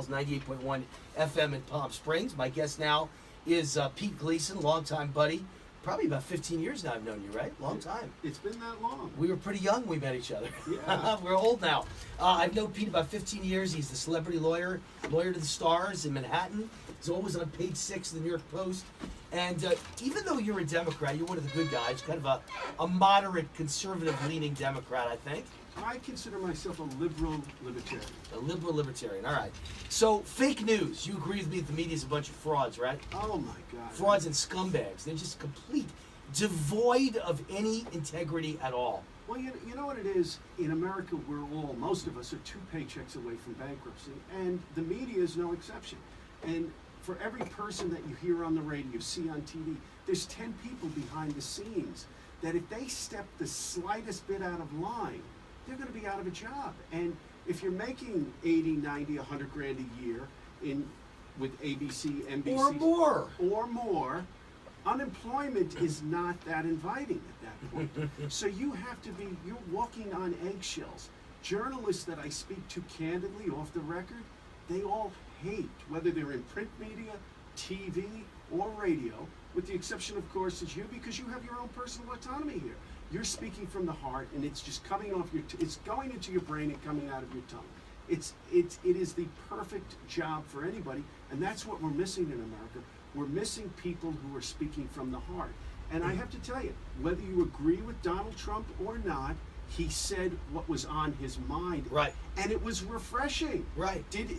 KSL's 98.1 FM in Palm Springs. My guest now is Pete Gleason, longtime buddy. Probably about 15 years now I've known you, right? Long time. It's been that long. We were pretty young when we met each other. Yeah. We're old now. I've known Pete about 15 years. He's the celebrity lawyer to the stars in Manhattan. He's always on page 6 of the New York Post. And even though you're a Democrat, you're one of the good guys, kind of a moderate, conservative-leaning Democrat, I think. I consider myself a liberal libertarian. A liberal libertarian, all right. So, fake news. You agree with me that the media's a bunch of frauds, right? Oh, my God. Frauds and scumbags. They're just complete, devoid of any integrity at all. Well, you know what it is? In America, most of us are 2 paychecks away from bankruptcy, and the media is no exception. And for every person that you hear on the radio, see on TV, there's 10 people behind the scenes that if they step the slightest bit out of line, they're going to be out of a job. And if you're making 80, 90, 100 grand a year with ABC, NBC, or more, unemployment is not that inviting at that point. So you're walking on eggshells. Journalists that I speak to candidly off the record, they all hate, whether they're in print media, TV, or radio, with the exception, of course, is you, because you have your own personal autonomy here. You're speaking from the heart, and it's just coming off it's going into your brain and coming out of your tongue. It is the perfect job for anybody, and that's what we're missing in America. We're missing people who are speaking from the heart. And I have to tell you, whether you agree with Donald Trump or not, he said what was on his mind. Right. And it was refreshing. Right. Did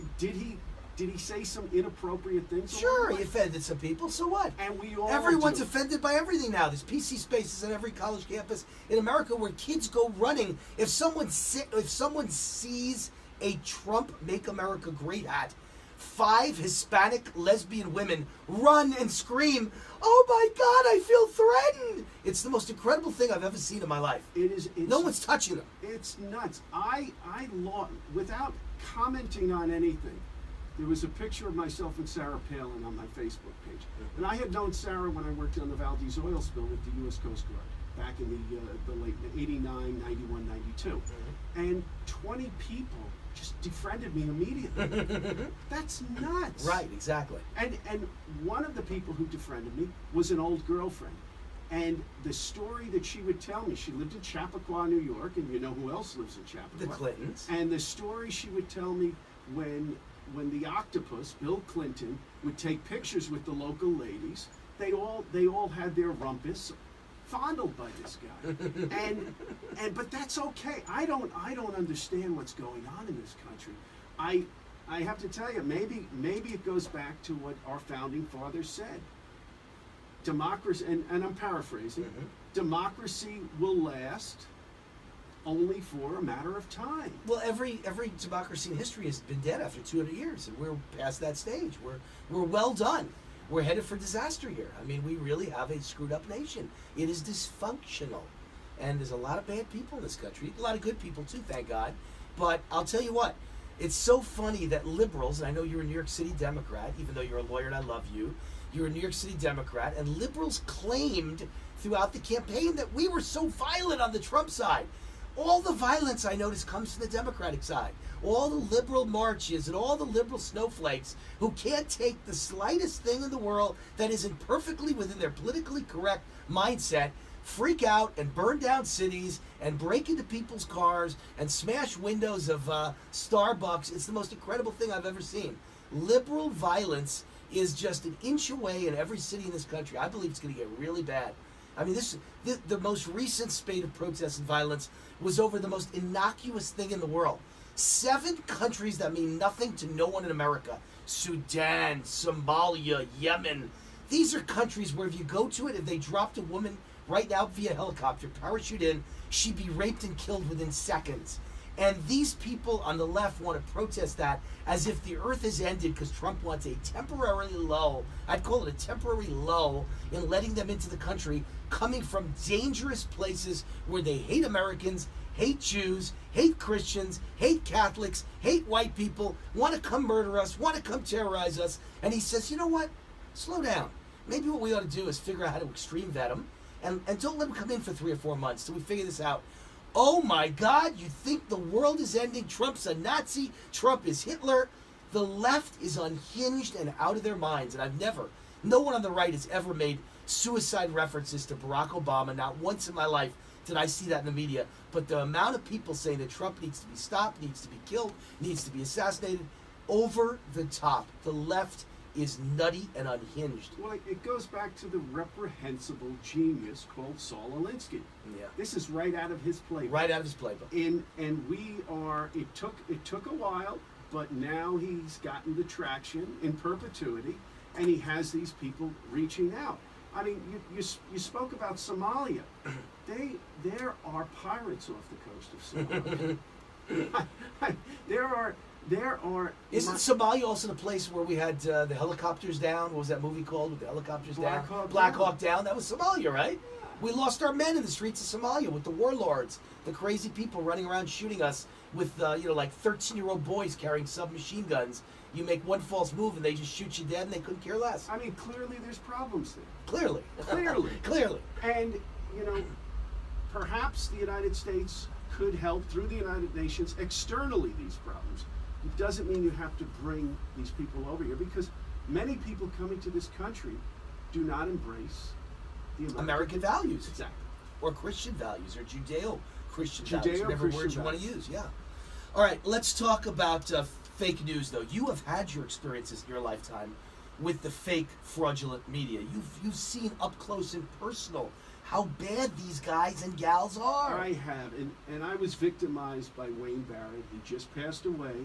he say some inappropriate things? Sure, he offended some people, so what? And we all Everyone's do. offended by everything now. There's PC spaces on every college campus in America where kids go running. If someone sees a Trump Make America Great hat, 5 Hispanic lesbian women run and scream, "Oh my God, I feel threatened!" It's the most incredible thing I've ever seen in my life. No one's touching them. It's nuts. Without commenting on anything, there was a picture of myself and Sarah Palin on my Facebook page. And I had known Sarah when I worked on the Valdez oil spill with the U.S. Coast Guard back in the late 89, 91, 92. And 20 people just defriended me immediately. That's nuts. Right, exactly. And one of the people who defriended me was an old girlfriend. And the story that she would tell me, she lived in Chappaqua, New York, and you know who else lives in Chappaqua? The Clintons. And the story she would tell me when the octopus, Bill Clinton, would take pictures with the local ladies, they all had their rumpus fondled by this guy. But that's okay. I don't understand what's going on in this country. I have to tell you, maybe it goes back to what our founding fathers said. Democracy, and I'm paraphrasing, democracy will last only for a matter of time. Well, every democracy in history has been dead after 200 years, and we're past that stage. We're well done. We're headed for disaster here. I mean, we really have a screwed up nation. It is dysfunctional, and there's a lot of bad people in this country. A lot of good people too, thank God. But I'll tell you what, it's so funny that liberals, and I know you're a New York City Democrat, even though you're a lawyer and I love you, you're a New York City Democrat, and liberals claimed throughout the campaign that we were so violent on the Trump side. All the violence, I notice, comes from the Democratic side. All the liberal marches and all the liberal snowflakes who can't take the slightest thing in the world that isn't perfectly within their politically correct mindset, freak out and burn down cities and break into people's cars and smash windows of Starbucks. It's the most incredible thing I've ever seen. Liberal violence is just an inch away in every city in this country. I believe it's going to get really bad. I mean, the most recent spate of protests and violence was over the most innocuous thing in the world. 7 countries that mean nothing to no one in America. Sudan, Somalia, Yemen. These are countries where if you go to it, if they dropped a woman right now via helicopter, parachute in, she'd be raped and killed within seconds. And these people on the left want to protest that as if the earth has ended because Trump wants a temporary lull. I'd call it a temporary lull in letting them into the country, coming from dangerous places where they hate Americans, hate Jews, hate Christians, hate Catholics, hate white people, want to come murder us, want to come terrorize us. And he says, you know what? Slow down. Maybe what we ought to do is figure out how to extreme vet them and don't let them come in for 3 or 4 months till we figure this out. Oh my God, you think the world is ending? Trump's a Nazi. Trump is Hitler. The left is unhinged and out of their minds, and no one on the right has ever made suicide references to Barack Obama. Not once in my life did I see that in the media. But the amount of people saying that Trump needs to be stopped, needs to be killed, needs to be assassinated, over the top. The left is nutty and unhinged. Well, it goes back to the reprehensible genius called Saul Alinsky. Yeah. This is right out of his playbook. Right out of his playbook. And we are. It took a while, but now he's gotten the traction in perpetuity, and he has these people reaching out. I mean, you spoke about Somalia. There are pirates off the coast of Somalia. There are. Isn't Somalia also the place where we had the helicopters down? What was that movie called with the helicopters down? Black Hawk Down. That was Somalia, right? Yeah. We lost our men in the streets of Somalia with the warlords, the crazy people running around shooting us with like 13-year-old boys carrying submachine guns. You make one false move and they just shoot you dead, and they couldn't care less. I mean, clearly there's problems there. Clearly. Clearly. And perhaps the United States could help through the United Nations externally these problems. It doesn't mean you have to bring these people over here, because many people coming to this country do not embrace the American values. Exactly. Or Christian values, or Judeo-Christian values, whatever Judeo-Christian word you want to use, yeah. All right, let's talk about fake news, though. You have had your experiences in your lifetime with the fake, fraudulent media. You've seen up close and personal how bad these guys and gals are. I have, and I was victimized by Wayne Barrett. He just passed away,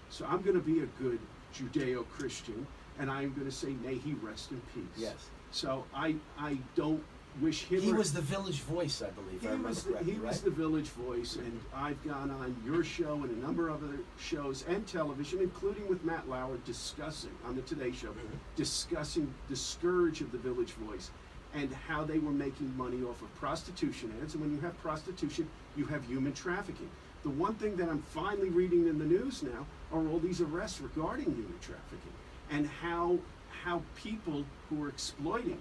so I'm going to be a good Judeo-Christian, and I'm going to say, may he rest in peace. Yes. So I don't wish him. He was the Village Voice, I believe. He was the Village Voice, and I've gone on your show and a number of other shows and television, including with Matt Lauer, discussing on the Today Show, discussing the scourge of the Village Voice and how they were making money off of prostitution ads. And when you have prostitution, you have human trafficking. The one thing that I'm finally reading in the news now are all these arrests regarding human trafficking, and how people who are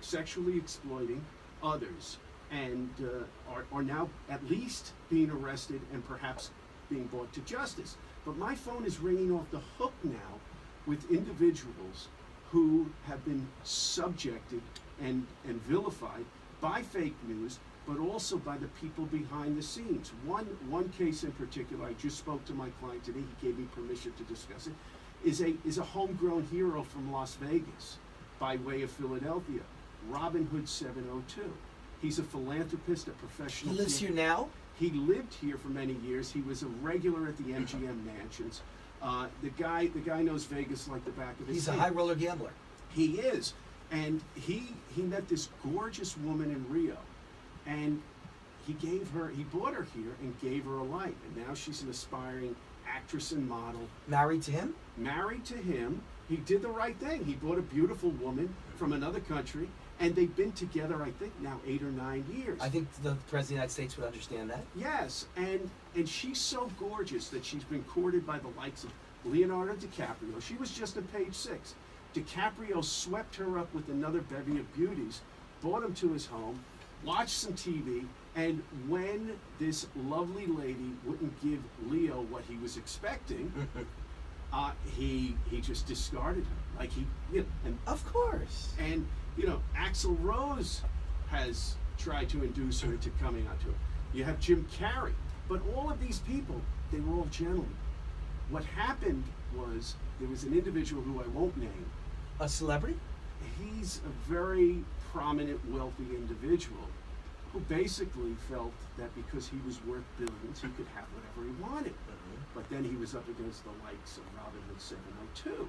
sexually exploiting others, and are now at least being arrested and perhaps being brought to justice. But my phone is ringing off the hook now with individuals who have been subjected and vilified by fake news, but also by the people behind the scenes. One case in particular, I just spoke to my client today, he gave me permission to discuss it, is a homegrown hero from Las Vegas by way of Philadelphia, Robin Hood 702. He's a philanthropist, a professional. He lives here now? He lived here for many years. He was a regular at the MGM Mansions. The guy knows Vegas like the back of his hand. He's a high roller gambler. He is. And he met this gorgeous woman in Rio, and he brought her here and gave her a life. And now she's an aspiring actress and model. Married to him? Married to him. He did the right thing. He brought a beautiful woman from another country, and they've been together, I think, now 8 or 9 years. I think the President of the United States would understand that. Yes, and she's so gorgeous that she's been courted by the likes of Leonardo DiCaprio. She was just on page 6. DiCaprio swept her up with another bevy of beauties, brought him to his home, watched some TV, and when this lovely lady wouldn't give Leo what he was expecting, he just discarded her. And of course. And Axl Rose has tried to induce her into coming out to him. You have Jim Carrey, but all of these people, they were all gentlemen. What happened was there was an individual who I won't name. A celebrity? He's a very prominent, wealthy individual who basically felt that because he was worth billions, he could have whatever he wanted. But then he was up against the likes of Robin Hood 702.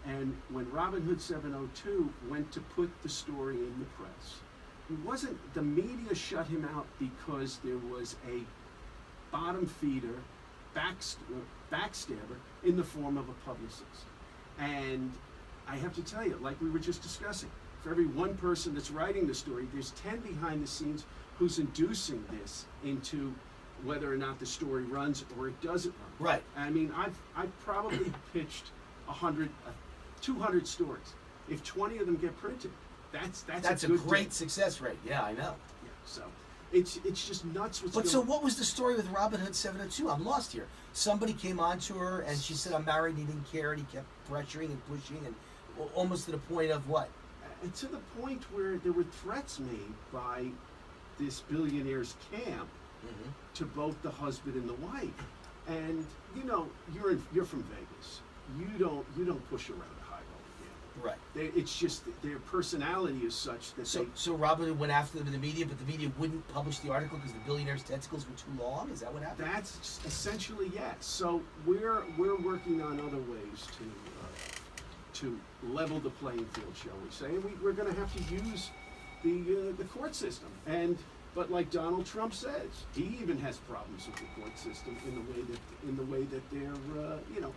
And when Robin Hood 702 went to put the story in the press, the media shut him out because there was a bottom feeder, backstabber in the form of a publicist. And I have to tell you, like we were just discussing, for every one person that's writing the story, there's 10 behind the scenes who's inducing this into whether or not the story runs or it doesn't run. Right. I mean, I've probably pitched 200 stories. If 20 of them get printed, that's a good great deal. success rate. Yeah, I know. Yeah. So It's just nuts what's But going so what was the story with Robin Hood 702? I'm lost here. Somebody came on to her and she said, I'm married, and he didn't care, and he kept pressuring and pushing, and almost to the point of what? And to the point where there were threats made by this billionaire's camp Mm-hmm. to both the husband and the wife. And you know, you're from Vegas. You don't push around a high roller Right. gambler. It's just their personality is such that So Robin Hood went after them in the media, but the media wouldn't publish the article because the billionaire's testicles were too long? Is that what happened? that's essentially yes. So we're working on other ways to level the playing field, shall we say? And we're going to have to use the court system. But like Donald Trump says, he even has problems with the court system in the way that they're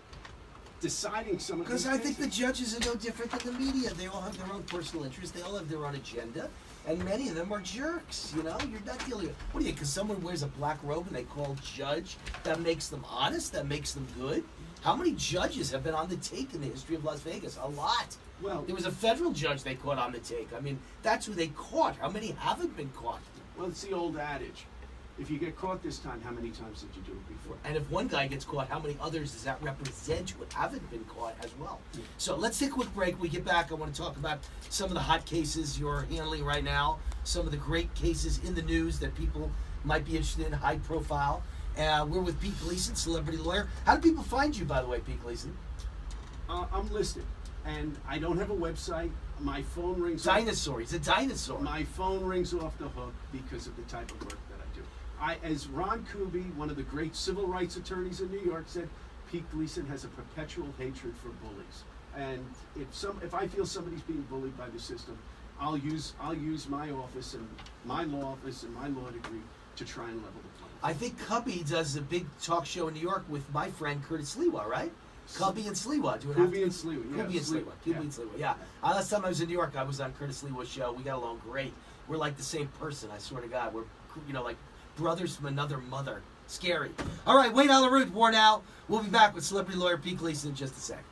deciding some of these Because I think the cases. judges are no different than the media. They all have their own personal interests. They all have their own agenda. And many of them are jerks, you know? You're not dealing with... What do you... Because someone wears a black robe and they call judge, that makes them honest? That makes them good? How many judges have been on the take in the history of Las Vegas? A lot. Well, There was a federal judge they caught on the take. I mean, that's who they caught. How many haven't been caught? well, it's the old adage: if you get caught this time, how many times did you do it before? And if one guy gets caught, how many others does that represent who haven't been caught as well? So let's take a quick break. When we get back, I want to talk about some of the hot cases you're handling right now, some of the great cases in the news that people might be interested in, high profile. We're with Pete Gleason, celebrity lawyer. How do people find you, by the way, Pete Gleason? I'm listed, and I don't have a website. My phone rings. Dinosaur. He's a dinosaur. My phone rings off the hook because of the type of work that I do. As Ron Kuby, one of the great civil rights attorneys in New York, said, Pete Gleason has a perpetual hatred for bullies. And if I feel somebody's being bullied by the system, I'll use my office and my law office and my law degree to try and level the playing. I think Cubby does a big talk show in New York with my friend Curtis Sliwa, right? Cubby and Sliwa. Kuby and Sliwa, yeah. Kuby and Sliwa. Kuby and Sliwa, yeah. Last time I was in New York, I was on Curtis Sliwa's show. We got along great. We're like the same person, I swear to God. We're, like brothers from another mother. Scary. All right, Wayne Allyn Root, War Now. We'll be back with celebrity lawyer Pete Gleason in just a sec.